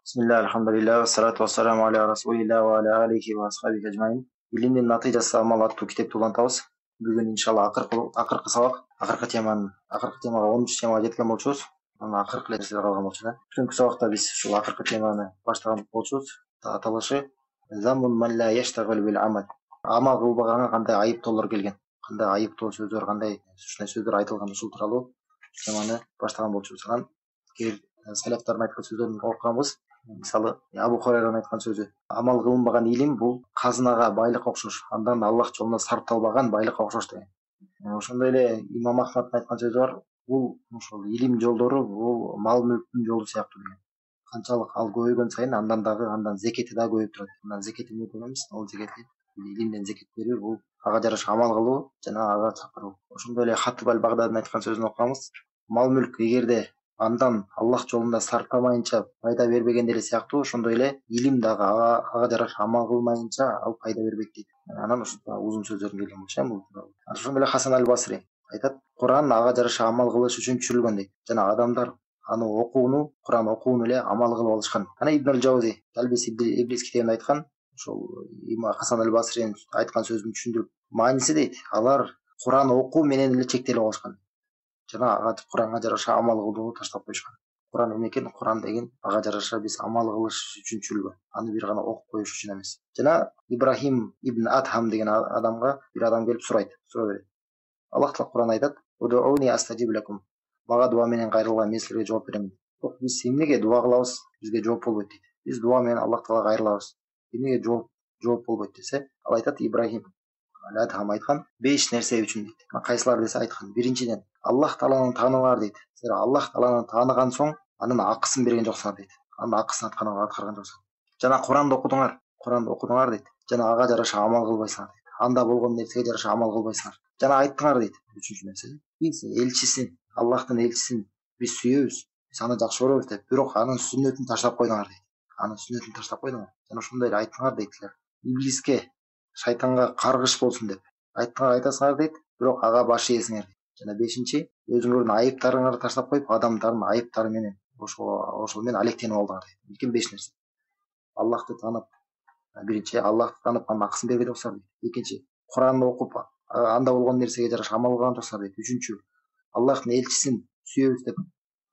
Bismillah, alhamdulillah, wassalatu wassalamu ala rasulillah wa ala alihi wa ashabihi ajmain. Илимдин натыйжасы амал аттуу китепти улантабыз. Бүгүн иншалла акыркы сабак, акыркы темага 10 темага жеткен болчубуз. Анан акыркы нерселер калган болчу да. Бүгүнкү сабакта биз ушул акыркы теманы баштаган болчубуз. Аталышы Замун ман ла яштагил бил амал. Амал кылбаганга кандай айыптоолор келген? Кандай айыптоо сөздөр, кандай ушундай сөздөр айтылган, ушул тууралуу теманы баштаган болчубуз. Анан салафтардын айткан сөздөрүн окуганбыз. Мисалы, Абу Хурайранын айткан сөзү: амал кылынбаган илим бул казынага, байлыкка окшош. Андан Аллах жолунда сарпталбаган байлыкка окшош деген. Ошондой эле Имам Ахмадтын айткан сөзү бар. Бул ошол илим жолдору бул мал мүлктүн жолу сыяктуу деген. Канчалык ал көбөйгөн сайын андан зекети да көбөйүп турат. Андан зекети эмне дегенбиз? Ал зекети илимден зекет берүү, бул ага жараша амал кылуу жана ага чакыруу. Ошондой эле Хаттиб аль-Багдадын айткан сөзүн окуганбыз. Мал мүлк эгерде андан Аллах жолунда сарптамайынча пайда бербеген деле сыяктуу, ошондой эле илим дагы ага жараша амал кылмайынча ал пайда бербейт дейт. Анан ушундай узун сөздөрүн келген болчу бул. Ошондой эле Хасан аль-Басри айтат: Куран ага жараша амал кылыш үчүн түшүрүлгөн дейт. Жана адамдар аны окууну, Куран окууну эле амал кылып алышкан. Ана Ибн аль-Жаузи Талбис Иблис китебинде айткан, ошол Хасан аль-Басринин айткан сөзүн түшүндүрүп, мааниси дейт, алар Куран окуу менен эле чектелип алышкан. Жана ага Куранга жараша амал кылууну таштап коюшкан. Куран эмне экен? Куран деген ага жараша биз амал кылыш үчүн түшүрүлгөн. Аны бир гана окуп коюш үчүн эмес. Жана Ибрахим ибн Адхам деген адамга бир адам келип суроо берет. Аллах Таала Куран айтат: "Удууни астажиб лакум". Мага дуа менен кайрылган, мен силерге жооп берем. Биз эмнеге дуа кылабыз, бизге жооп болбойт дейт. Биз дуа менен Аллах Таалага кайрылабыз. Эмнеге жооп болбойт десе, ал айтат: Ибрахим Адхам айткан 5 нерсе үчүн дейт. Кайсылар десе айткан: биринчиден, Аллах Тааланы тааныңар дейт. Силер Аллах Тааланы тааныган соң анын акысын берген жоксуңар дейт. Анын акысын аткарган жоксуңар. Жана Куранды окудуңар дейт. Жана ага жараша амал кылбайсыңар дейт. Анда болгон нерсеге жараша амал кылбайсыңар. Жана айттыңар дейт. Үчүнчү нерсе, биз элчисин, Аллахтын элчисин биз сүйөбүз, биз аны жакшы көрөбүз деп, бирок анын сүннөтүн таштап койдуңар дейт. Анын сүннөтүн таштап койдуңар. Жана ошондой эле айттыңар дейт. Иблиске, шайтанга каргыш болсун деп айтасыңар дейт, бирок ага баш ийесиңер дейт. Жана бешинчи, өзүңөрдүн айыптарыңарды таштап коюп, адамдардын айыптары менен ошол менен алектенип алдыңар дейт. Экен 5 нерсе. Аллахты таанып, биринчи Аллахты таанып анын акысын берген жоксуңар дейт. Экинчи, Куранды окуп, анда болгон нерсеге жараша амал кылган жоксуңар дейт. Үчүнчү, Аллахтын элчисин сүйөбүз деп,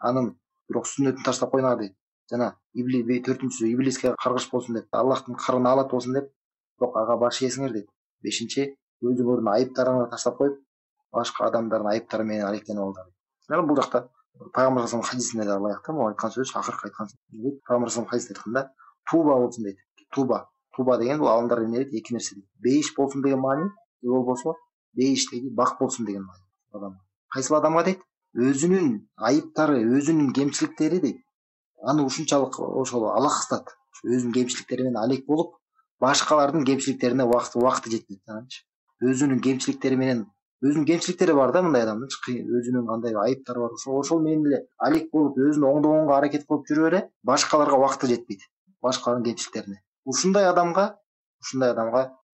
анын бирок сүннөтүн таштап койдуңар дейт. Жана төртүнчүсү, иблиске каргыш болсун деп, Аллахтын кырына алат болсун деп, бирок ага баш ийесиңер дейт. Бешинчи, өзүңөрдүн айыптарыңарды таштап коюп, башка адамдардын айыптары менен алектенип алыңар. Жана бул жакта Пайгамбар саллаллаху алейхи хадисинде да алай айткан, айткан сөз, акыркы айткан сөз. Пайгамбар саллаллаху алейхи айтканда, туба болсун дейт. Туба деген бул адамдар эмне дейт? 2 нерсе дейт. Бейиш болсун деген маани, же болбосо бейиштеги бак болсун деген маани. Кайсыл адамга дейт? Өзүнүн айыптары, өзүнүн кемчиликтери дейт. Аны ушунчалык ошол алаксытат. Өзүнүн кемчиликтери менен алек болуп, башкалардын кемчиликтерине убакыты жетпейт. Өзүнүн кемчиликтери менен, өзүнүн кемчиликтери бар да мындай адамдын, өзүнүн кандай айыптары бар, ошол менен эле алек болуп, өзүн оңдогонго аракет кылып жүрүп эле, башкаларга убакыты жетпейт. Башкалардын кемчиликтерине. Ушундай адамга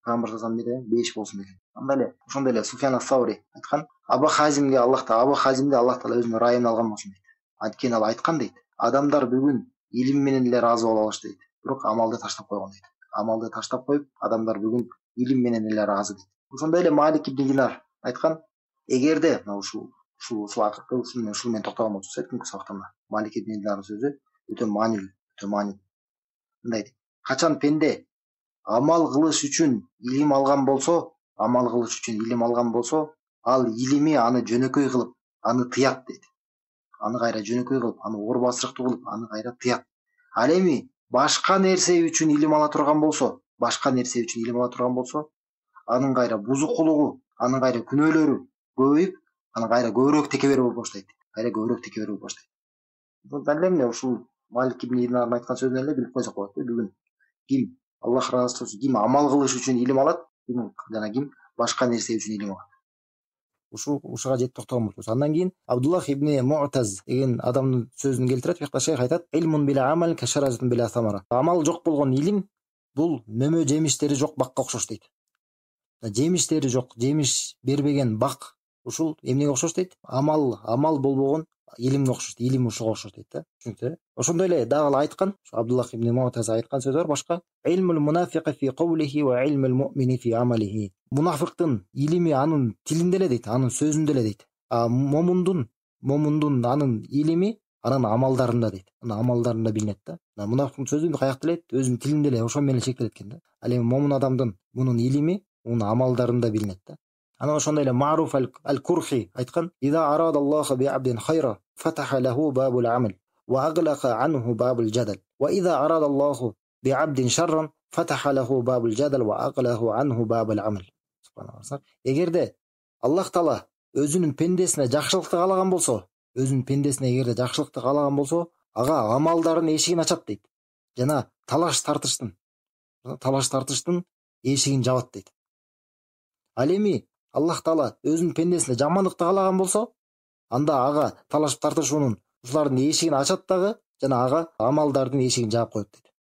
Пайгамбар саллаллаху алейхи вассалам бейиш болсун деген. Анда эле ошондой эле Суфьян ас-Саури айткан: Абу Хазимди Аллах Таала өзүнүн райына алган болсун дейт. Анткени ал айткан дейт: адамдар бүгүн илим менен эле ыраазы боло алышты дейт, бирок амалды таштап койгон дейт. Амалды таштап коюп, адамдар бүгүн илим менен эле ыраазы дейт. Ошондой эле Малик ибн Динар айткан: эгерде ушул менен токтогон болсок, бүгүнкү сабакта Малик ибн Динардын сөзү өтө маанилүү. Мындай дейт: качан пенде амал кылыш үчүн илим алган болсо, ал илими аны жөнөкөй кылып, аны тыят дейт. Аны кайра жөнөкөй кылып, аны оор басырыктуу кылып, аны кайра тыят. Ал эми башка нерсе үчүн илим ала турган болсо, анын кайра бузукулугу, анын кайра күнөөлөрү көбөйүп, анын кайра көбүрөөк теке берип баштайт. Дал эмне ушул Малик ибн Динардын айткан сөзүн эле билип койсок болот. Бүгүн ким Аллах ыраазычылык, ким амал кылыш үчүн илим алат, жана ким башка нерсе үчүн илим алат. Ушуга жетип токтогон болчубуз. Андан кийин Абдуллах ибн Муътаз деген адамдын сөзүн келтирет. Бuyakta шейх айтат: "Илмун била амал кашаратун била самара". Амал жок болгон илим бул мөмө жемиштери жок бакка окшош дейт. Жемиштери жок, жемиш бербеген бак ушул эмнеге окшош дейт? Амал болбогон илимге окшош, илим ушуга окшош дейт да. Түшүнүктүбү? Ошондой эле дагы айткан, Абдуллах ибн Муътаз айткан сөзү бар башка. Илмул мунафиqi fi qawlihi wa ilmul mu'mini fi amalihi. Мунафиктин илими анын тилинде эле дейт, анын сөзүндө эле дейт. А момундун анын илими анын амалдарында дейт. Анын амалдарында билинет да. Мунафиктин сөзү каякта эле өзүнүн тилинде эле ошо менен чектелет экен да. Ал эми момун адамдын мунун илими мунун амалдарында билинет да. Анан ошондой эле Маруф ал-Курхи айткан: "Иза арадаллаху би абдин хайра, фатаха лаху бабул амал, ва аглаqa анху бабул жадал. Ва иза арадаллаху би абдин шарран, фатаха лаху бабул жадал, ва аглаху анху бабул амал." Субханаллах. Эгерде Аллах Таала өзүнүн пендесине жакшылыкты каалаган болсо, эгерде жакшылыкты каалаган болсо, ага амалдардын эшигин ачат дейт. Жана талаш тартыштын эшигин жабат дейт. Ал эми Аллах Таала өзүнүн пендесине жамандыкты каалаган болсо, анда ага талаш тартышуунун ушулардын эшигин ачат дагы, жана ага амалдардын эшигин жаап коет дейт.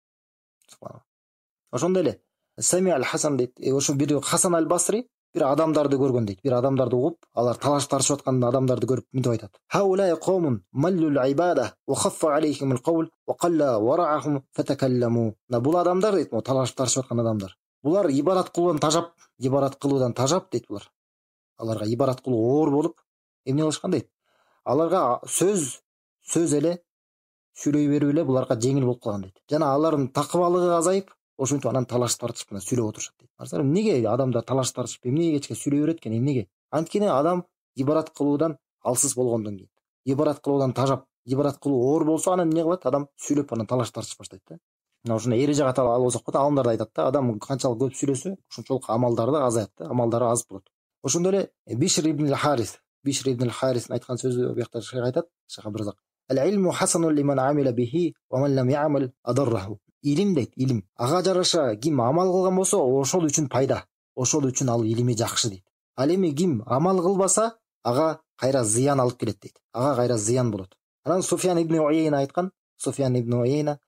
Ошондой эле Сами аль-Хасан дейт, ошо бир Хасан аль-Басри бир адамдарды көргөн дейт. Бир адамдарды угуп, алар талаш тартышып аткан адамдарды көрүп мынтип айтат: "Хаулай қаумун маллул ибада ва хаффа алейхим ал-қаул ва қалла варa'ahum фатакалламу." Бул адамдар дейт, талаш тартышып аткан адамдар. Булар ибадат кылуудан тажап дейт булар. Аларга ибадат кылуу оор болуп, эмне кылышкан дейт? Аларга сөз эле сүйлөй берүү эле буларга жеңил болуп калган дейт. Жана алардын такыбалыгы азайып, ошентип анан талаш тартышып менен сүйлөп отурушат дейт. Эмнеге адамдар талаш тартышып, эмнеге кечке сүйлөй берет экен, эмнеге? Анткени адам ибадат кылуудан алсыз болгондон кийин, ибадат кылуудан тажап, ибадат кылуу оор болсо, анан эмне кылат? Адам сүйлөп анан талаш тартышып баштайт да. Ошондой эреже катары алсак да, алымдар айтат да, адам канчалык көп сүйлөсө, ошончолук амалдары да азаят да, амалдары аз болот. Ошондой эле Бишр ибн ал-Харист айткан сөзү буякта шейх айтат, Шейх Абдыразак: "Ал-илму хасанун лиман амила бихи ва ман лам я'мал адарраху." Илим дейт, илим. Ага жараша ким амал кылган болсо, ошол үчүн пайда. Ошол үчүн ал илими жакшы дейт. Ал эми ким амал кылбаса, ага кайра зыян алып келет дейт. Ага кайра зыян болот. Анан Суфьян ибн Уяйна айткан,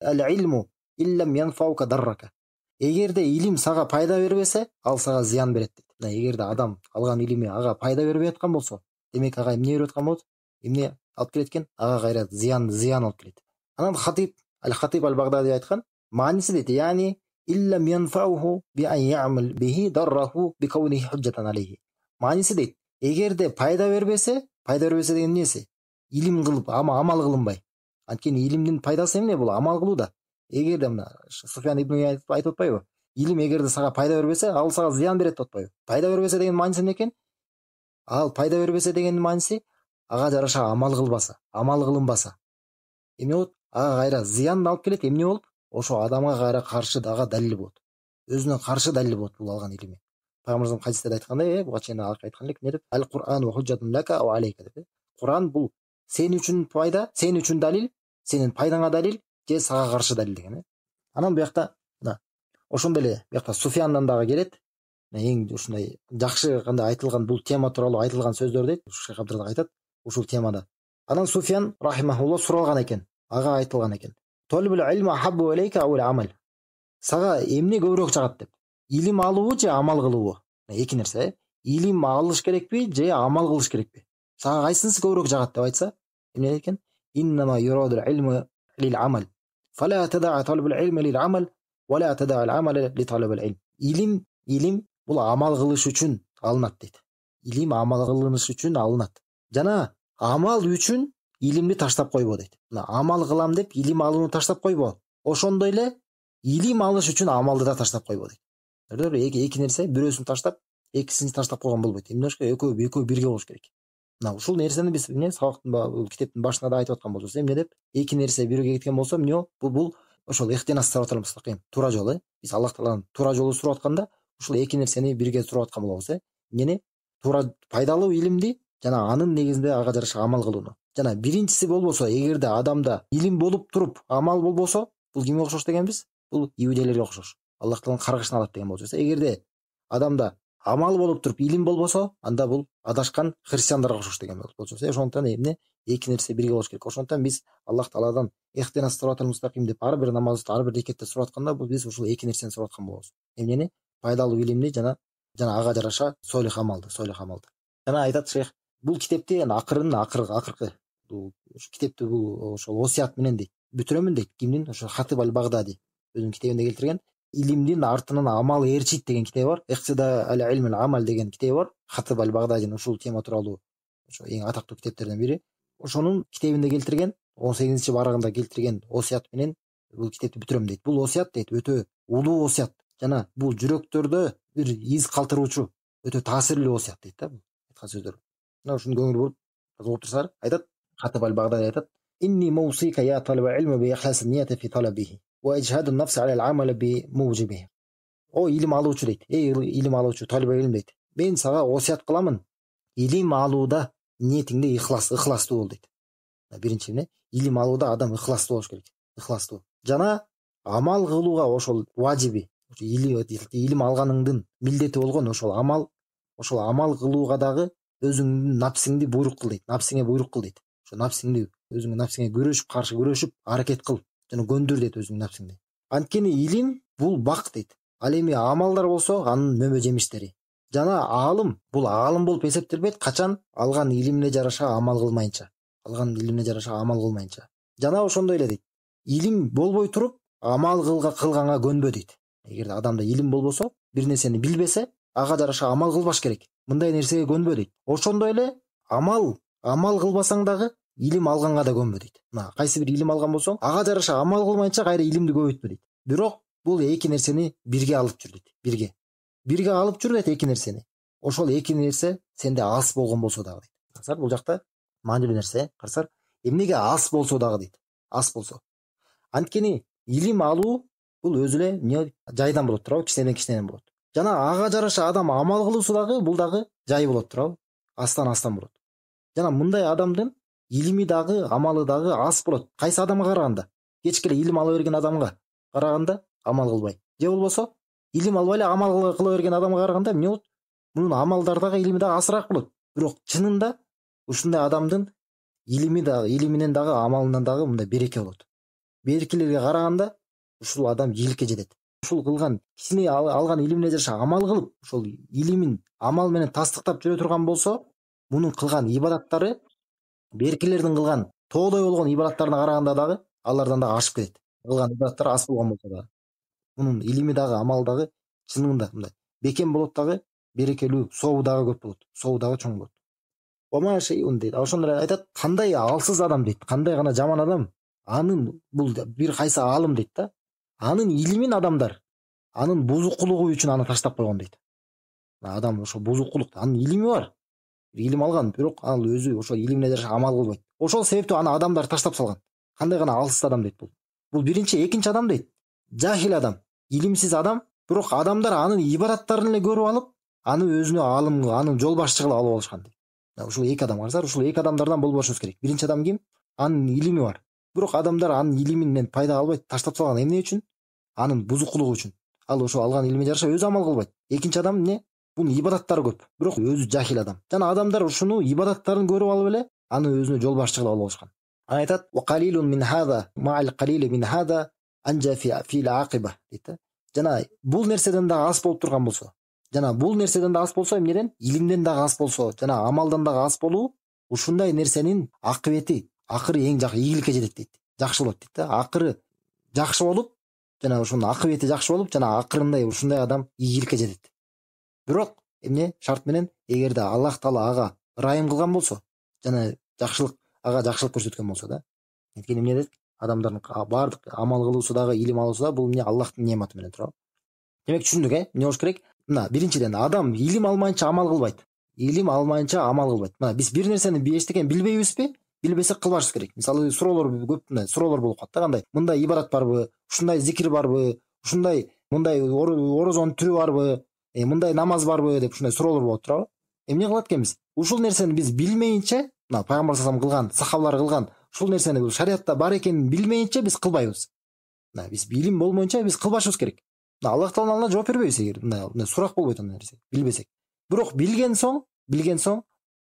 "Ал-илму иллам янфаука даррака." Эгерде илим сага пайда бербесе, ал сага зыян берет дейт. Эгерде адам алган илими ага пайда бербей аткан болсо, демек ага эмне берип аткан болот? Эмне алып келет экен? Ага кайра зыян алып келет. Анан Хатиб ал-Багдади айткан, мааниси дейт, яни иллам янфауху би ан я'мал бихи дарраху би каунихи худжатан алейхи. Мааниси дейт, эгерде пайда бербесе деген эмнеси? Илим кылып, амал кылынбай. Анткени илимдин пайдасы эмне? Бул амал кылууда. Эгерде мына Суфьян ибн айтып атпайбы? Илим эгерде сага пайда бербесе, ал сага зыян берет деп атпайбы? Пайда бербесе деген мааниси эмне экен? Ал пайда бербесе дегендин мааниси ага жараша амал кылынбаса. Эмне болот? Ага кайра зыян алып келет. Эмне болуп? Ошо адамга кайра каршы дагы далил болот. Өзүнө каршы далил болот бул алган илими. Пайгамбарыбыз хадисте айткандай, буга чейин айткан элек, эмне деп? Ал-Кур'ан ва худжатун лака ва алейка деп. Кур'ан бул сен үчүн пайда, сен үчүн далил, сенин пайдаңа далил, же сага каршы далил деген. Анан буякта ошондой эле буякта Суфьяндан дагы келет. Эң ушундай жакшы кандай айтылган бул тема тууралуу айтылган сөздөр дейт. Шейх Абдыразак айтат ушул темада. Анан Суфьян рахимахуллах суралган экен. Ага айтылган экен: "Толбул илма хаббу алейка ау амал?" Сага эмне көбүрөөк жагат деп? Илим алуу же амал кылуу? Эки нерсе. Илим алыш керекпи же амал кылыш керекпи? Сага кайсынысы көбүрөөк жагат деп айтса, эмне дейт экен? "Иннама юрадул илму лил амал. Фала тада'a талбул илми лил амал, ва ла тада'a ал-амал ли талбул илм." Илим бул амал кылыш үчүн алынат дейт. Илим амал кылыныш үчүн алынат. Жана амал үчүн илимди таштап койбо дейт. Амал кылам деп илим алууну таштап койбо. Ошондой эле илим алыш үчүн амалды да таштап койбо дейт. Эки нерсе, бирөөсүн таштап, экисин таштап койгон болбойт. Эмне болуш керек? Экөө бирге болуш керек. Ушул нерсени биз сабактын китептин башында да айтып аткан болчубуз. Эмне деп? Эки нерсе бирге кеткен болсо, эмне бул ошол ихтинас сиротал мустаким, туура жол. Биз Аллах Тааланын туура жолу сурап атканда, ушул эки нерсени бирге сурап аткан болобуз. Эмнени? Туура пайдалуу илимди жана анын негизинде ага жараша амал кылууну. Жана биринчиси болбосо, эгерде адамда илим болуп туруп амал болбосо, бул кимге окшош дегенбиз? Бул иудейлерге окшош. Аллах Тааланын каргышына алат деген болчубуз. Эгерде адамда амал болуп туруп илим болбосо, анда бул адашкан христиандарга окшош деген болчубуз. Ошондуктан эмне? Эки нерсе бирге болуш керек. Ошондуктан биз Аллах Тааладан ихтинас сиротал мустаким деп ар бир намазда, ар бир рекетте сурап атканда, биз ушул эки нерсени сурап аткан болобуз. Эмнени? Пайдалуу илимди жана ага жараша солих амалды. Жана айтат шейх, бул китепти акыркы Ошо китепти бул ошол осуят менен дейт бүтүрөмүн дейт. Кимдин? Ошо Хатиб аль-Багдади өзүнүн китебинде келтирген. Илимдин артынан амал ээрчийт деген китеби бар. Ихтида аль-илм аль-амал деген китеби бар. Хатиб аль-Багдадинин ушул тема тууралуу ошо эң атактуу китептерден бири. Ошонун китебинде келтирген 18 барагында келтирген осуят менен бул китепти бүтүрөм дейт. Бул осуят дейт өтө улуу осуят жана бул жүрөктөрдө бир из калтыруучу өтө таасирлүү осуят дейт да бул айткан сөздөр. Мына ушуну көңүл буруп окуп турсаңар айтат. Хатиб аль-Багдади айтат: "Инни мусика я талаба илми би ихлас ниyyati fi talabihi wa ijhad an-nafs ala al-amal bi mujibihi." О илим алуучу дейт. Илим алуучу талаба илим дейт. Мен сага осуят кыламын. Илим алууда ниетиңде ыхластуу бол дейт. Биринчи эмне? Илим алууда адам ыхластуу болуш керек. Ыхластуу. Жана амал кылууга ошол важиби, илим алганыңдын милдети болгон ошол амал кылууга дагы өзүңдүн напсиңди буйрук кыл дейт. Напсиңе буйрук кыл дейт. Ошо напсиңди өзүңдүн напсиңе каршы күрөшүп, аракет кыл жана көндүр дейт өзүңдүн напсиңди. Анткени илим бул бак дейт. Ал эми амалдар болсо анын мөмө жемиштери. Жана аалым бул аалым болуп эсептелбейт качан алган илимине жараша амал кылмайынча. Жана ошондой эле дейт. Илим болбой туруп амал кылганга көнбө дейт. Эгерде адамда илим болбосо, бир нерсени билбесе, ага жараша амал кылбаш керек. Мындай нерсеге көнбө дейт. Ошондой эле амал кылбасаң дагы илим алганга да көнбө дейт. Мына кайсы бир илим алган болсоң, ага жараша амал кылмайынча кайра илимди көбөйтпө дейт. Бирок бул эки нерсени бирге алып жүр дейт. Бирге алып жүр дейт эки нерсени. Ошол эки нерсе сенде аз болгон болсо дагы дейт. Карасар бул жакта маанилүү нерсе. Карасар эмнеге аз болсо дагы дейт. Аз болсо. Анткени илим алуу бул өзү эле жайдан болот туурабы? Кичинеден болот. Жана ага жараша адам амал кылуусу дагы бул дагы жай болот туурабы? Астан болот. Жана мындай адамдын илими дагы, амалы дагы аз болот. Кайсы адамга караганда? Кечке эле илим ала берген адамга караганда амал кылбай. Же болбосо илим албай эле амал кыла берген адамга караганда эмне болот? Мунун амалдары дагы, илими дагы азыраак болот. Бирок чынында ушундай адамдын илиминен дагы, амалынан дагы мындай береке болот. Берекелерге караганда ушул адам ийгиликке жетет. Ушул кылган кичине алган илимине жараша амал кылып, ушул илимин амал менен тастыктап жүрө турган болсо, мунун кылган ибадаттары беркелердин кылган тоодой болгон ибадаттарына караганда дагы алардан дагы ашып кетет. Кылган ибадаттар аз болгон болсо дагы. Мунун илими дагы, амал дагы чынында мындай бекем болот дагы, берекелүү, сообу дагы көп болот. Сообу дагы чоң болот. Ома шейун дейт. Ошондор айтат, кандай алсыз адам дейт, кандай гана жаман адам, анын бул бир кайсы аалым дейт да. Анын илимин адамдар анын бузукулугу үчүн аны таштап койгон дейт. Адам ошо бузукулук, анын илими бар. Илим алган, бирок ал өзү ошо илимине жараша амал кылбайт. Ошол себептүү аны адамдар таштап салган. Кандай гана алсыз адам дейт бул. Бул биринчи, экинчи адам дейт. Жахил адам, илимсиз адам, бирок адамдар анын ибадаттарын эле көрүп алып, аны өзүнө аалым, анын жол башчы кылып алып алышкан дейт. Ушул эки адам карасар, ушул эки адамдардан болбошубуз керек. Биринчи адам ким? Анын илими бар. Бирок адамдар анын илиминен пайда албайт, таштап салган. Эмне үчүн? Анын бузукулугу үчүн. Ал ошо алган илимине жараша өзү амал кылбайт. Экинчи адам эмне? Бунун ибадаттары көп, бирок өзү жахил адам. Жана адамдар ушуну ибадаттарын көрүп алып эле аны өзүнө жол башчы кылып алышкан. Аны айтат: "Ва qalilun min hada ma'al qalil min hada anja fi al-aqiba." дейт. Жана бул нерседен дагы аз болуп турган болсо, эмнеден? Илимден дагы аз болсо, жана амалдан дагы аз болуу ушундай нерсенин акыбети, акыры эң жакшы ийгиликке жетет дейт. Жакшы болот дейт да. Акыры жакшы болуп, жана ушунун акыбети жакшы болуп, жана акырында ушундай адам ийгиликке жетет. Бирок эмне? Шарт менен, эгерде Аллах Таала ага ырайым кылган болсо, жана ага жакшылык көрсөткөн болсо да. Анткени эмне дедик? Адамдардын баардык амал кылуусу дагы, илим алуусу дагы бул эмне? Аллахтын неаматы менен турат. Демек түшүндүк, эмне болуш керек? Мына биринчиден адам илим алмайынча амал кылбайт. Мына биз бир нерсени эчтекен билбейбизби? Билбесек кылбашыбыз керек. Мисалы суроолор көп, суроолор болуп калат да, кандай? Мындай ибадат барбы? Ушундай зикир барбы? Мындай орозонун түрү барбы? Мындай намаз барбы деп ушундай суроолор болот турабы? Эмне кылат экенбиз? Ушул нерсени биз билмейинче, мына пайгамбар салам кылган, сахабалар кылган, ушул нерсени бул шариатта бар экенин билмейинче биз кылбайбыз. Мына биз билим болмоюнча биз кылбашыбыз керек. Мына Аллах Тааланын алдында жооп бербейбиз эгер мындай сурак болбойт андай нерсе билбесек. Бирок билген соң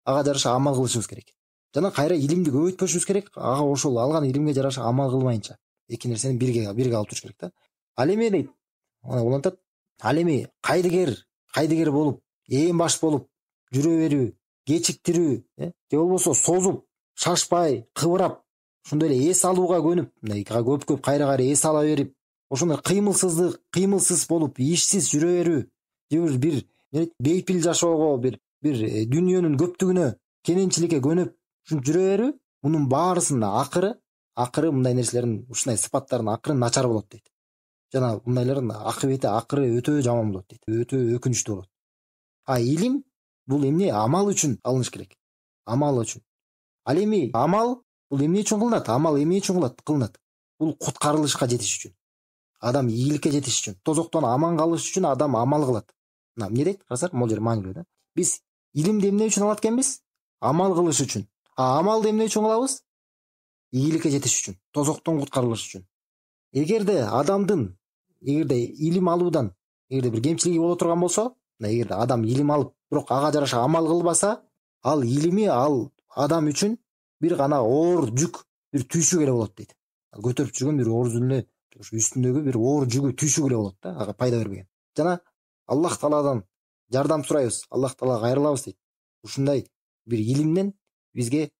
ага жараша амал кылышыбыз керек. Жана кайра илимди көбөйтпөшүбүз керек. Ага ошол алган илимге жараша амал кылмайынча эки нерсени бирге алып туруш керек да. Ал эми дейт, ул айтат, ал эми кайдыгер болуп, ээн баш болуп, жүрө берүү, кечиктирүү, же болбосо созуп, шашпай, кыбырап, ошондой эле эс алууга көнүп, мындай көп кайра эс ала берип, ошондой кыймылсыз болуп, ишсиз жүрө берүү, же бир бейпил жашоого, бир дүйнөнүн көптүгүнө, кененчиликке көнүп, ушинтип жүрө берүү, мунун баарысынын акыры мындай нерселердин, ушундай сыпаттардын акыры начар болот дейт. Жана мындайлардын акыбети акыры өтө жаман болот дейт, өтө өкүнүчтүү болот. А илим бул эмне? Амал үчүн алыныш керек. Амал үчүн. Ал эми амал бул эмне үчүн кылынат? Амал эмне үчүн кылынат? Бул куткарылышка жетиш үчүн. Адам ийгиликке жетиш үчүн, тозоктон аман калыш үчүн адам амал кылат. Мына эмне дейт? Карасаңар, могу жер маанилүү да. Биз илимди эмне үчүн алат экенбиз? Амал кылыш үчүн. А амалды эмне үчүн кылабыз? Ийгиликке жетиш үчүн, тозоктон куткарылыш үчүн. Эгерде илим алуудан бир кемчилиги боло турган болсо, эгерде адам илим алып, бирок ага жараша амал кылбаса, ал илими ал адам үчүн бир гана оор жүк, бир түйшүк эле болот дейт. Көтөрүп жүргөн бир ордуну үстүндөгү бир оор жүгү, түйшүк эле болот да, ага пайда бербеген. Жана Аллах Тааладан жардам сурайбыз, Аллах Таалага кайрылабыз дейт. Ушундай бир илимден бизге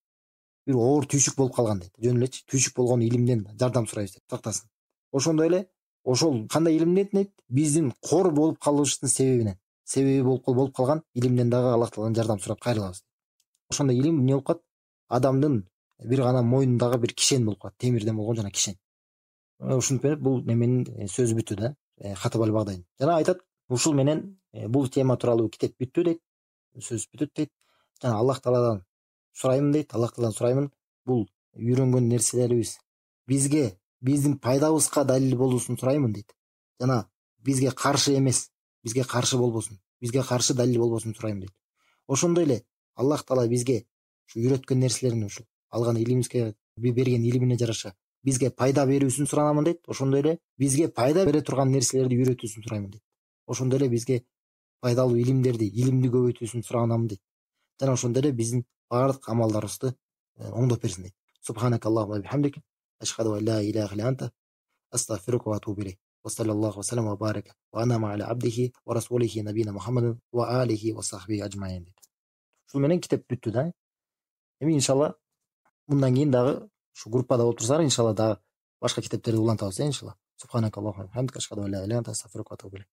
бир оор түйшүк болуп калган дейт. Жөн элечи, түйшүк болгон илимден жардам сурайбыз дейт. Сактасын. Ошондой эле ошол кандай илимден дейт? Биздин кор болуп калышыбыздын себеби болуп калган илимден дагы Аллах Тааладан жардам сурап кайрылабыз. Ошондой илим эмне болуп калат? Адамдын бир гана мойнундагы бир кишен болуп калат, темирден болгон жана кишен. Ушинтип берип бул неменин сөзү бүттү да, Хатыб аль-Багдадин. Жана айтат, ушул менен бул тема тууралуу китеп бүттү дейт, сөз бүтүт дейт. Жана Аллах Тааладан сураймын дейт, Аллах Тааладан сураймын, бул үйрөнгөн нерселерибиз бизге, биздин пайдабызга далил болуусун сураймын дейт. Жана бизге каршы эмес, бизге каршы болбосун, бизге каршы далил болбосун сураймын дейт. Ошондой эле Аллах Таала бизге ушу үйрөткөн нерселерин, ушул алган илимибизге, берген илимине жараша бизге пайда берүүсүн суранамын дейт. Ошондой эле бизге пайда бере турган нерселерди үйрөтүүсүн сураймын дейт. Ошондой эле бизге пайдалуу илимди көбөйтүүсүн суранамын дейт. Жана ошондой эле биздин баардык амалдарыбызды оңдоп берсин дейт. Субханак Аллахумма бихамдик, ашхаду ан ла иляха илля анта, астагфирука ва атубу илейк. Ва саллаллаху ва саллама ва барака ва анама аля абдихи ва расулихи набийна Мухаммадин ва алихи ва сахбихи аджмаин дейт. Ушул менен китеп бүттү да. Эми иншалла мындан кийин дагы ушу группада болуп турсаңар, иншалла дагы башка китептерди улантабыз, иншалла. Субханак Аллахумма бихамдик, ашхаду ан ла иляха илля анта, астагфирука ва атубу илейк.